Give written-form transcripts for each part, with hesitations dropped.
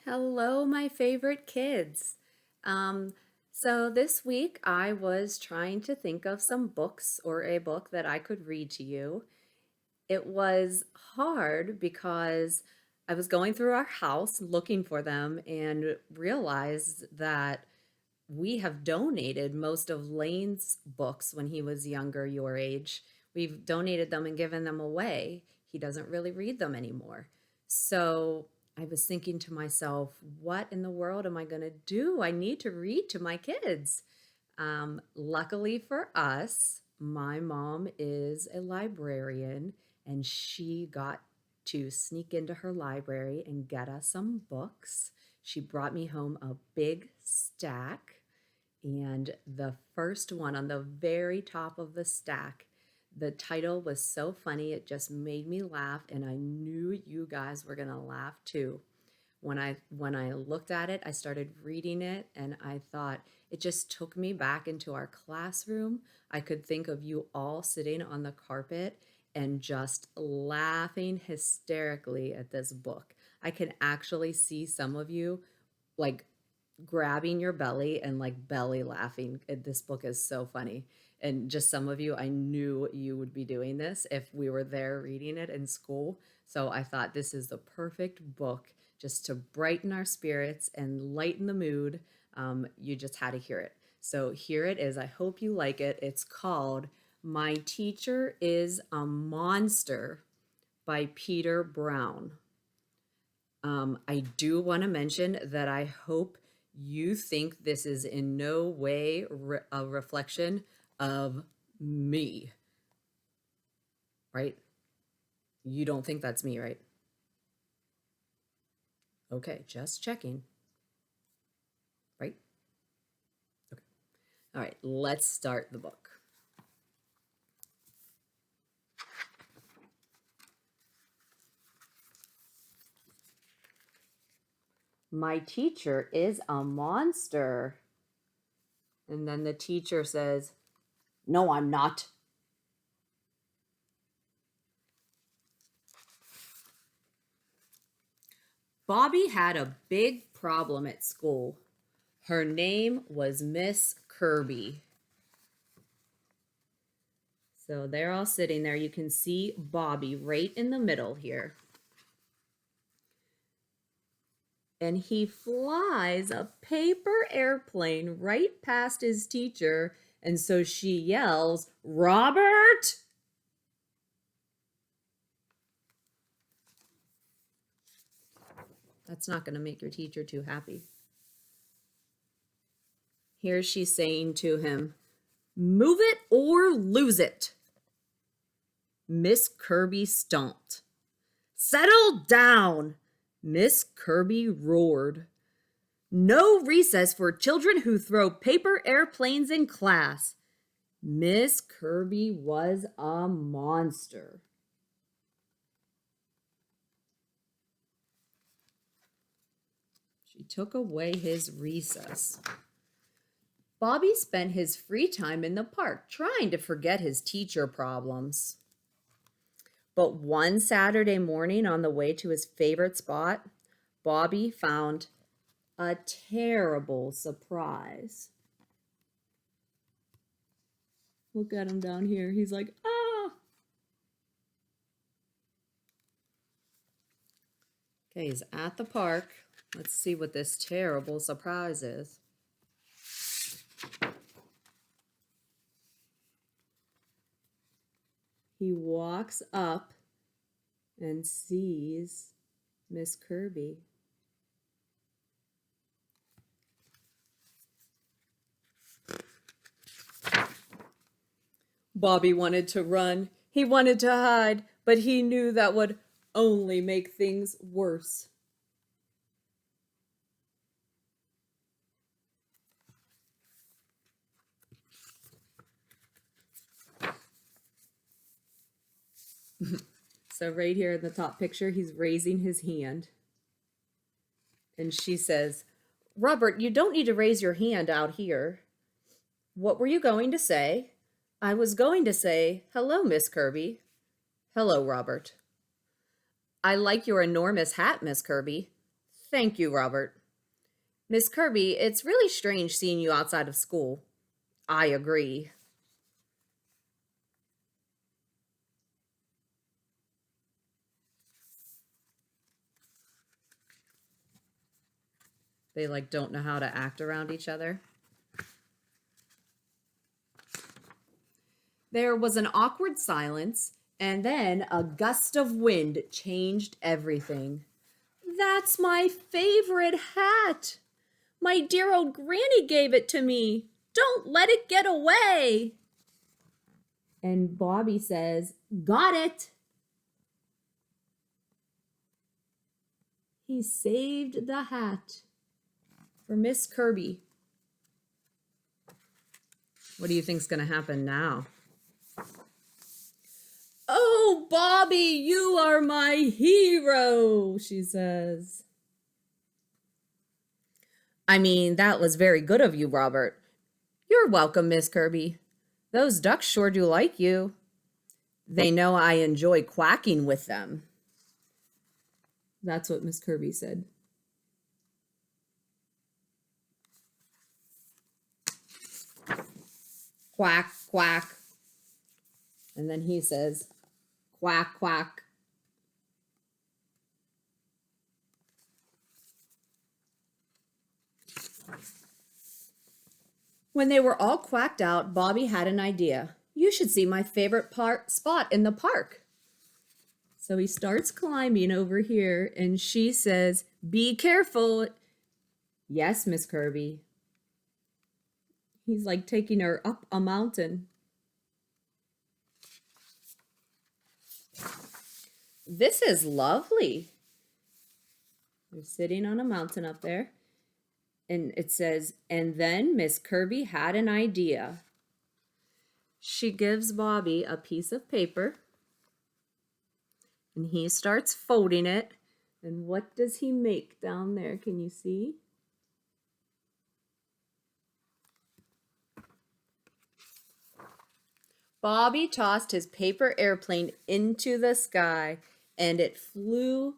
Hello, my favorite kids. Um, so this week I was trying to think of some books or a book that I could read to you. It was hard because I was going through our house looking for them and realized that we have donated most of Lane's books when he was younger, your age. We've donated them and given them away. He doesn't really read them anymore. So I was thinking to myself, what in the world am I going to do? I need to read to my kids. Luckily for us, my mom is a librarian and she got to sneak into her library and get us some books. She brought me home a big stack, and the first one on the very top of the stack, the title was so funny, it just made me laugh, and I knew you guys were going to laugh too. When I looked at it, I started reading it and I thought it just took me back into our classroom. I could think of you all sitting on the carpet and just laughing hysterically at this book. I can actually see some of you like grabbing your belly and like belly laughing. This book is so funny. And just some of you, I knew you would be doing this if we were there reading it in school. So I thought this is the perfect book just to brighten our spirits and lighten the mood. You just had to hear it. So here it is. I hope you like it. It's called My Teacher is a Monster by Peter Brown. I do want to mention that I hope you think this is in no way a reflection of me, right? You don't think that's me, right? Okay, just checking, right? Okay. All right, let's start the book. My teacher is a monster. And then the teacher says, "No, I'm not." Bobby had a big problem at school. Her name was Miss Kirby. So they're all sitting there. You can see Bobby right in the middle here. And he flies a paper airplane right past his teacher. And so she yells, "Robert!" That's not going to make your teacher too happy. Here she's saying to him, "Move it or lose it." Miss Kirby stomped. "Settle down," Miss Kirby roared. "No recess for children who throw paper airplanes in class." Miss Kirby was a monster. She took away his recess. Bobby spent his free time in the park trying to forget his teacher problems. But one Saturday morning on the way to his favorite spot, Bobby found a terrible surprise. Look at him down here. He's like, "Ah." Okay, he's at the park. Let's see what this terrible surprise is. He walks up and sees Miss Kirby. Bobby wanted to run. He wanted to hide, but he knew that would only make things worse. So right here in the top picture, he's raising his hand. And she says, "Robert, you don't need to raise your hand out here." "What were you going to say?" "I was going to say, hello, Miss Kirby." "Hello, Robert." "I like your enormous hat, Miss Kirby." Thank you, Robert. Miss Kirby, it's really strange seeing you outside of school. I agree. They like don't know how to act around each other. There was an awkward silence, and then a gust of wind changed everything. That's my favorite hat. My dear old granny gave it to me. Don't let it get away. And Bobby says, got it. He saved the hat for Miss Kirby. What do you think's going to happen now? Oh, Bobby, you are my hero, she says. I mean, that was very good of you, Robert. You're welcome, Miss Kirby. Those ducks sure do like you. They know I enjoy quacking with them. That's what Miss Kirby said. Quack, quack. And then he says, quack, quack. When they were all quacked out, Bobby had an idea. You should see my favorite spot in the park. So he starts climbing over here, and she says, be careful. Yes, Miss Kirby. He's like taking her up a mountain. This is lovely. They're sitting on a mountain up there. And it says, and then Miss Kirby had an idea. She gives Bobby a piece of paper. And he starts folding it. And what does he make down there? Can you see? Bobby tossed his paper airplane into the sky, and it flew,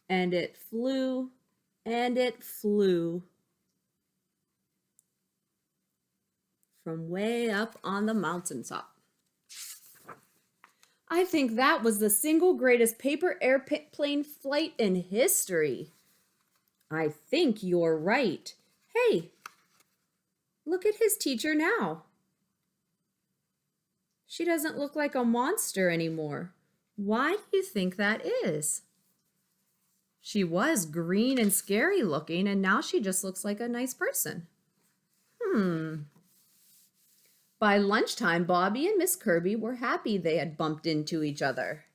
and it flew, and it flew from way up on the mountaintop. I think that was the single greatest paper airplane flight in history. I think you're right. Hey, look at his teacher now. She doesn't look like a monster anymore. Why do you think that is? She was green and scary looking, and now she just looks like a nice person. By lunchtime, Bobby and Miss Kirby were happy they had bumped into each other.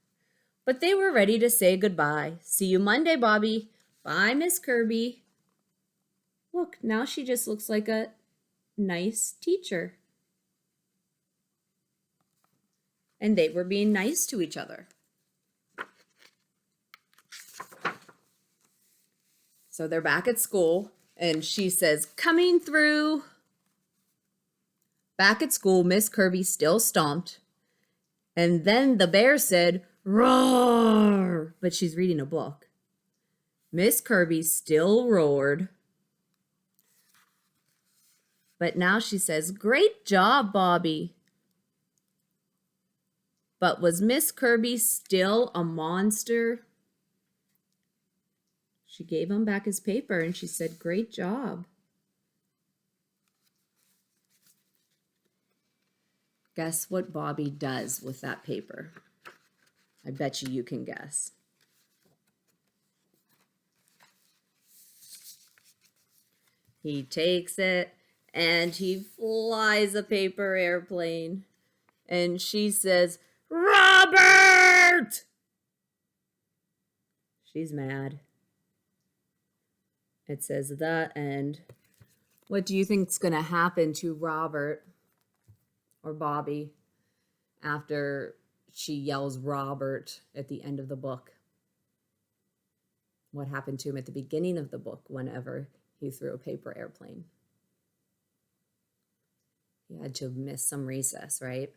But they were ready to say goodbye. See you Monday, Bobby. Bye, Miss Kirby. Look, now she just looks like a nice teacher. And they were being nice to each other. So they're back at school, and she says, coming through. Back at school, Miss Kirby still stomped. And then the bear said, roar, but she's reading a book. Miss Kirby still roared. But now she says, great job, Bobby. But was Miss Kirby still a monster? She gave him back his paper and she said, great job. Guess what Bobby does with that paper? I bet you can guess. He takes it and he flies a paper airplane. And she says, Robert! She's mad. It says the end. What do you think's going to happen to Robert or Bobby after she yells Robert at the end of the book? What happened to him at the beginning of the book whenever he threw a paper airplane? He had to miss some recess, right?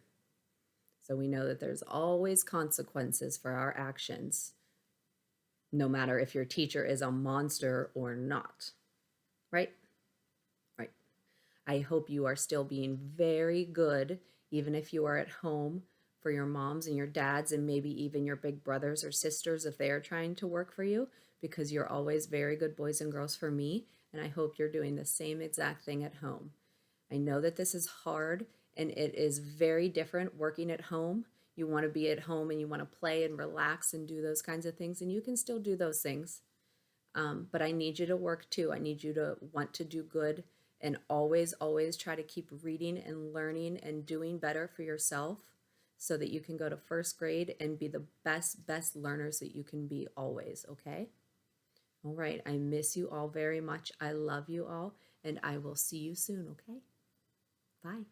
So we know that there's always consequences for our actions. no matter if your teacher is a monster or not, right? Right. I hope you are still being very good, even if you are at home, for your moms and your dads, and maybe even your big brothers or sisters if they are trying to work for you, because you're always very good boys and girls for me. And I hope you're doing the same exact thing at home. I know that this is hard and it is very different working at home. You want to be at home and you want to play and relax and do those kinds of things, and you can still do those things. But I need you to work too. I need you to want to do good and always, always try to keep reading and learning and doing better for yourself so that you can go to first grade and be the best, best learners that you can be always, okay? All right. I miss you all very much. I love you all, and I will see you soon, okay? Bye.